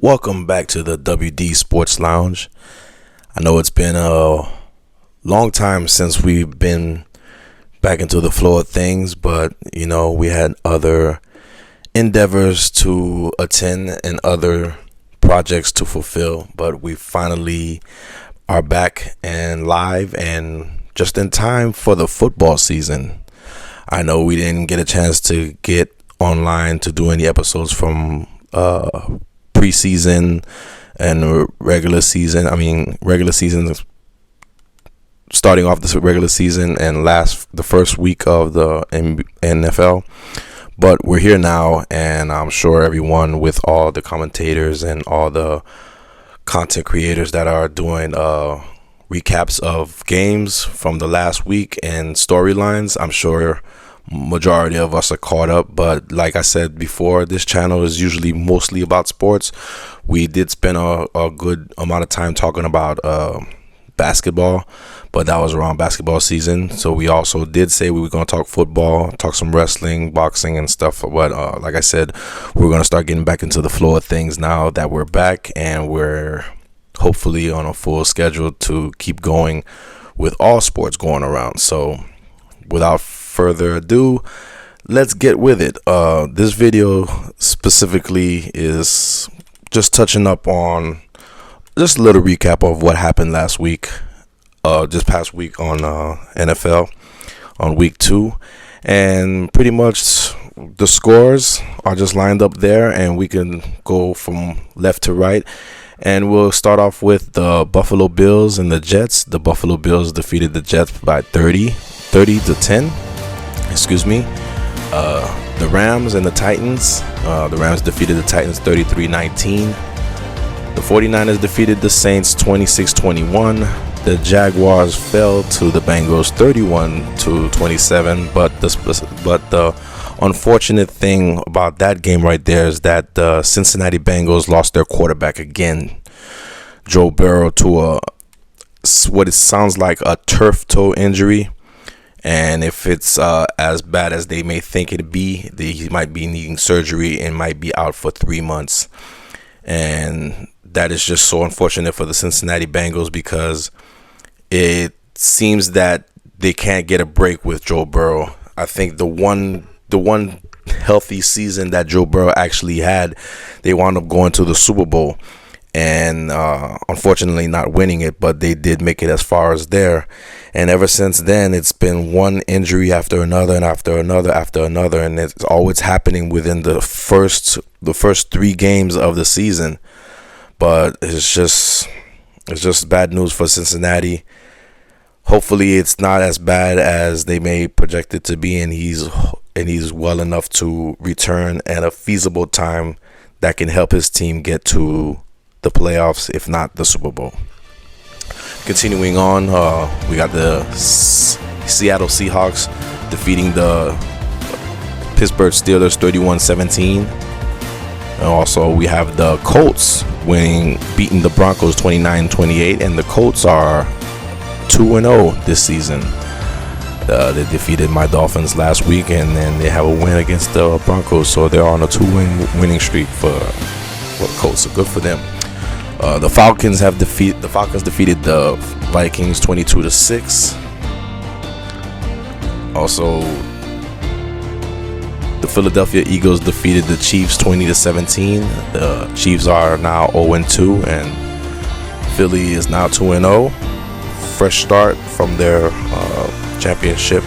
Welcome back to the WD Sports Lounge. I know it's been a long time since we've been back into the flow of things, but we had other endeavors to attend and other projects to fulfill, but we finally are back and live and just in time for the football season. I know we didn't get a chance to get online to do any episodes from preseason and regular season. Regular season starting off this regular season and the first week of the NFL. But we're here now, and I'm sure everyone, with all the commentators and all the content creators that are doing recaps of games from the last week and storylines, I'm sure majority of us are caught up. But like I said before, this channel is usually mostly about sports. We did spend a good amount of time talking about basketball, but that was around basketball season. So we also did say we were going to talk football, talk some wrestling, boxing and stuff. But like I said, we're going to start getting back into the flow of things now that we're back, and we're hopefully on a full schedule to keep going with all sports going around. So without further ado, let's get with it. This video specifically is just touching up on just a little recap of what happened last week, just past week on NFL on week 2, and pretty much the scores are just lined up there, and we can go from left to right. And we'll start off with the Buffalo Bills and the Jets. The Buffalo Bills defeated the Jets by 30 to 10. The Rams and the Titans. The Rams defeated the Titans 33-19. The 49ers defeated the Saints 26-21. The Jaguars fell to the Bengals 31-27. But the unfortunate thing about that game right there is that the Cincinnati Bengals lost their quarterback again, Joe Burrow, to what it sounds like a turf toe injury. And if it's as bad as they may think it be, he might be needing surgery and might be out for 3 months. And that is just so unfortunate for the Cincinnati Bengals, because it seems that they can't get a break with Joe Burrow. I think the one healthy season that Joe Burrow actually had, they wound up going to the Super Bowl and unfortunately not winning it, but they did make it as far as there. And ever since then, it's been one injury after another and after another, and it's always happening within the first 3 games of the season. But it's just bad news for Cincinnati. Hopefully it's not as bad as they may project it to be, and he's well enough to return at a feasible time that can help his team get to the playoffs, if not the Super Bowl. Continuing on, we got the Seattle Seahawks defeating the Pittsburgh Steelers 31-17. And also we have the Colts beating the Broncos 29-28, and the Colts are 2-0 this season. They defeated my Dolphins last week, and then they have a win against the Broncos, so they're on a 2-win winning streak for the Colts. So good for them. The Falcons defeated the Vikings 22-6. Also, the Philadelphia Eagles defeated the Chiefs 20-17. The Chiefs are now 0-2, and Philly is now 2-0. Fresh start from their championship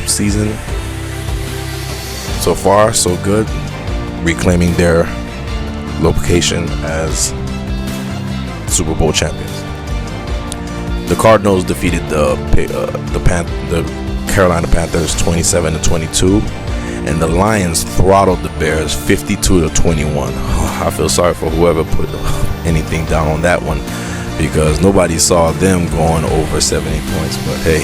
season. So far, so good, reclaiming their location as Super Bowl champions. The Cardinals defeated the Carolina Panthers 27-22, and the Lions throttled the Bears 52-21. I feel sorry for whoever put anything down on that one, because nobody saw them going over 70 points. But hey,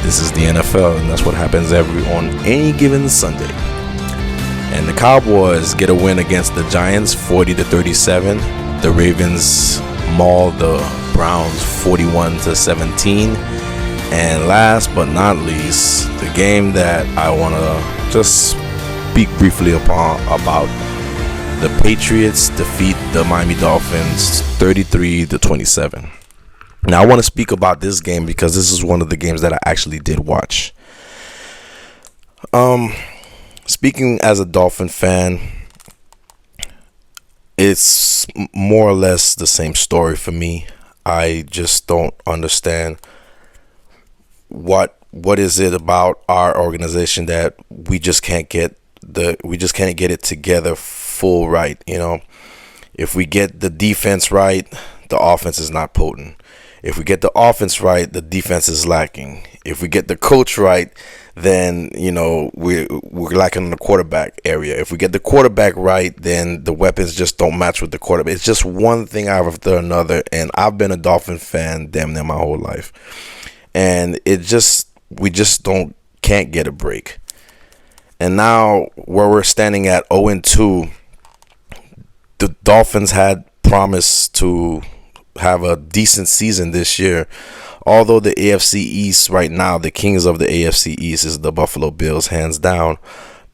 this is the NFL, and that's what happens on any given Sunday. And the Cowboys get a win against the Giants 40-37. The Ravens maul the Browns 41-17. And last but not least, the game that I want to just speak briefly about The Patriots defeat the Miami Dolphins 33-27. Now, I want to speak about this game because this is one of the games that I actually did watch. Speaking as a Dolphin fan, it's more or less the same story for me. I just don't understand what is it about our organization that we just can't get it together full right. If we get the defense right, the offense is not potent. If we get the offense right, the defense is lacking. If we get the coach right, then we're lacking in the quarterback area. If we get the quarterback right, then the weapons just don't match with the quarterback. It's just one thing after another, and I've been a Dolphin fan damn near my whole life, and we just can't get a break. And now where we're standing at 0-2, the Dolphins had promised to have a decent season this year. Although the AFC East right now, the kings of the AFC East is the Buffalo Bills, hands down.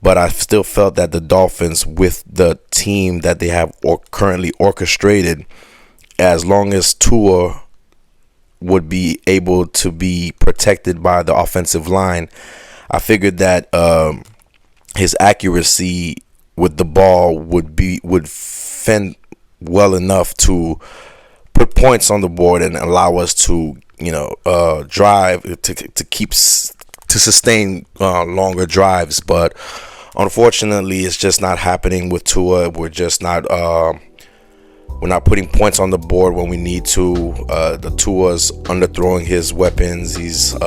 But I still felt that the Dolphins, with the team that they have currently orchestrated, as long as Tua would be able to be protected by the offensive line, I figured that his accuracy with the ball would fend well enough to put points on the board and allow us to drive to sustain longer drives. But unfortunately, it's just not happening with Tua. We're not putting points on the board when we need to. The Tua's underthrowing his weapons. The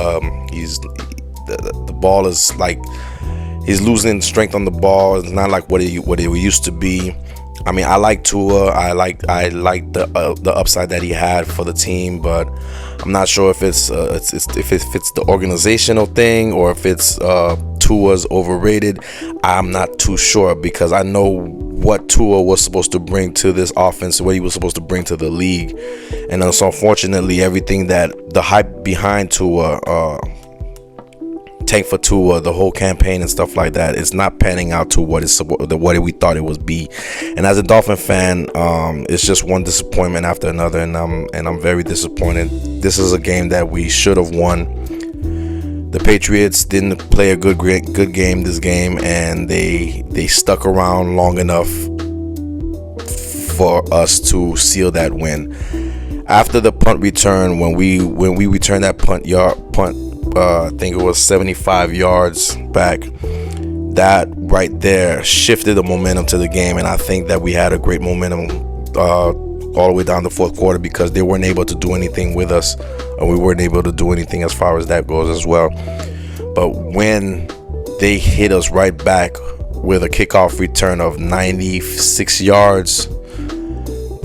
ball is like he's losing strength on the ball. It's not like what it used to be. I mean, I like Tua. I like the upside that he had for the team, but I'm not sure if it's the organizational thing or if it's Tua's overrated. I'm not too sure because I know what Tua was supposed to bring to this offense, what he was supposed to bring to the league, and so unfortunately, everything that the hype behind Tua, tank for Tua, the whole campaign and stuff like that, it's not panning out to what we thought it would be. And as a Dolphin fan, it's just one disappointment after another, and I'm very disappointed. This is a game that we should have won. The Patriots didn't play a good game this game, and they stuck around long enough for us to seal that win. After the punt return, when we returned that punt, I think it was 75 yards back. That right there shifted the momentum to the game, and I think that we had a great momentum all the way down the fourth quarter because they weren't able to do anything with us, and we weren't able to do anything as far as that goes as well. But when they hit us right back with a kickoff return of 96 yards,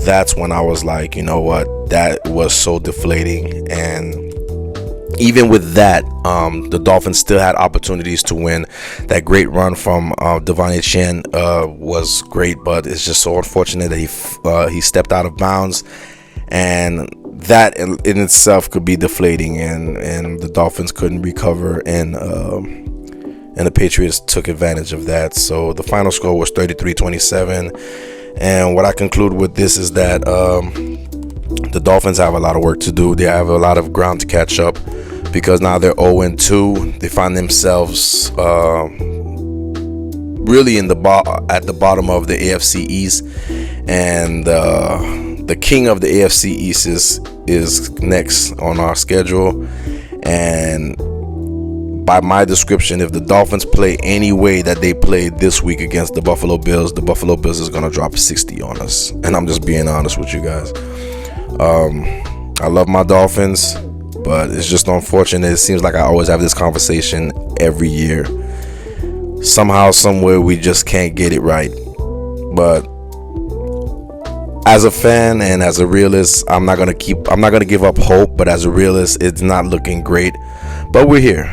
that's when I was like, you know what, that was so deflating. And even with that, the Dolphins still had opportunities to win. That great run from Devon Etienne was great, but it's just so unfortunate that he stepped out of bounds, and that in itself could be deflating, and the Dolphins couldn't recover, and the Patriots took advantage of that. So the final score was 33-27, and what I conclude with this is that the Dolphins have a lot of work to do. They have a lot of ground to catch up, because now they're 0-2. They find themselves really at the bottom of the AFC East, and the king of the AFC East is next on our schedule. And by my description, if the Dolphins play any way that they played this week against the Buffalo Bills is going to drop 60 on us. And I'm just being honest with you guys. I love my Dolphins, but it's just unfortunate. It seems like I always have this conversation every year. Somehow, somewhere, we just can't get it right. But as a fan and as a realist, I'm not gonna give up hope. But as a realist, it's not looking great. But we're here.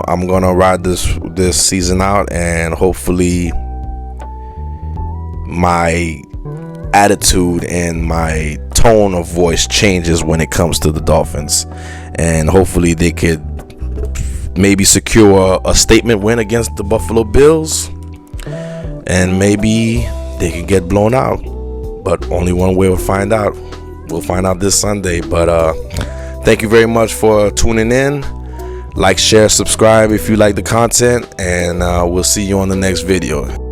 I'm gonna ride this season out, and hopefully, my attitude and my tone of voice changes when it comes to the Dolphins, and hopefully they could maybe secure a statement win against the Buffalo Bills, and maybe they can get blown out. But only one way we'll find out. We'll find out this Sunday. But thank you very much for tuning in. Like, share, subscribe if you like the content, and we'll see you on the next video.